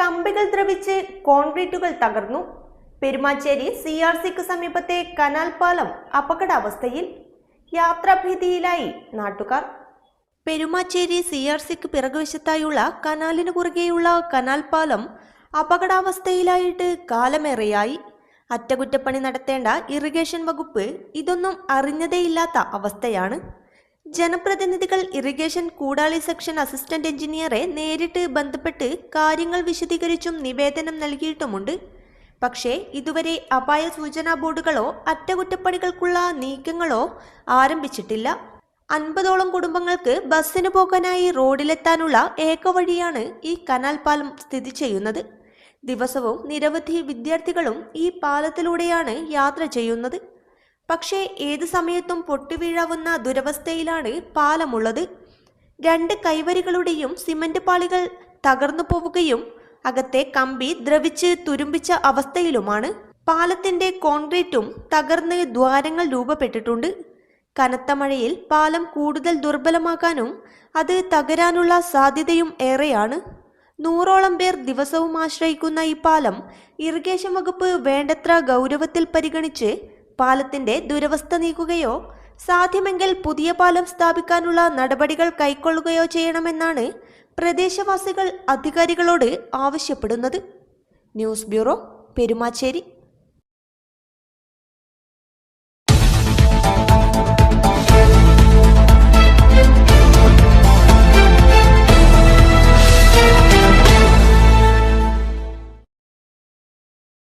കമ്പികൾ ദ്രവിച്ച് കോൺക്രീറ്റുകൾ തകർന്നു. പെരുമാച്ചേരി CRCക്ക് സമീപത്തെ കനാൽ പാലം അപകടാവസ്ഥയിൽ. യാത്രാഭീതിയിലായി നാട്ടുകാർ. പെരുമാച്ചേരി CRCക്ക് പിറകുവശത്തായുള്ള കനാലിന് കുറുകെയുള്ള കനാൽ പാലം അപകടാവസ്ഥയിലായിട്ട് കാലമേറെയായി. അറ്റകുറ്റപ്പണി നടത്തേണ്ട ഇറിഗേഷൻ വകുപ്പ് ഇതൊന്നും അറിഞ്ഞതേയില്ലാത്ത അവസ്ഥയാണ്. ജനപ്രതിനിധികൾ ഇറിഗേഷൻ കൂടാളി സെക്ഷൻ അസിസ്റ്റന്റ് എഞ്ചിനീയറെ നേരിട്ട് ബന്ധപ്പെട്ട് കാര്യങ്ങൾ വിശദീകരിച്ചും നിവേദനം നൽകിയിട്ടുമുണ്ട്. പക്ഷേ ഇതുവരെ അപായ സൂചനാ ബോർഡുകളോ അറ്റകുറ്റപ്പണികൾക്കുള്ള നീക്കങ്ങളോ ആരംഭിച്ചിട്ടില്ല. 50ഓളം കുടുംബങ്ങൾക്ക് ബസ്സിന് പോകാനായി റോഡിലെത്താനുള്ള ഏക വഴിയാണ് ഈ കനാൽ പാലം സ്ഥിതി ചെയ്യുന്നത്. ദിവസവും നിരവധി വിദ്യാർത്ഥികളും ഈ പാലത്തിലൂടെയാണ് യാത്ര ചെയ്യുന്നത്. പക്ഷേ ഏത് സമയത്തും പൊട്ടിവീഴാവുന്ന ദുരവസ്ഥയിലാണ് പാലമുള്ളത്. 2 കൈവരികളുടെയും സിമന്റ് പാളികൾ തകർന്നു പോവുകയും അകത്തെ കമ്പി ദ്രവിച്ച് തുരുമ്പിച്ച അവസ്ഥയിലുമാണ്. പാലത്തിന്റെ കോൺക്രീറ്റും തകർന്ന് ദ്വാരങ്ങൾ രൂപപ്പെട്ടിട്ടുണ്ട്. കനത്ത മഴയിൽ പാലം കൂടുതൽ ദുർബലമാകാനും അത് തകരാനുള്ള സാധ്യതയും ഏറെയാണ്. 100ഓളം പേർ ദിവസവും ആശ്രയിക്കുന്ന ഈ പാലം ഇറിഗേഷൻ വകുപ്പ് വേണ്ടത്ര ഗൗരവത്തിൽ പരിഗണിച്ച് പാലത്തിന്റെ ദുരവസ്ഥ നീക്കുകയോ സാധ്യമെങ്കിൽ പുതിയ പാലം സ്ഥാപിക്കാനുള്ള നടപടികൾ കൈക്കൊള്ളുകയോ ചെയ്യണമെന്നാണ് പ്രദേശവാസികൾ അധികാരികളോട് ആവശ്യപ്പെടുന്നത്. News bureau, Perumachery.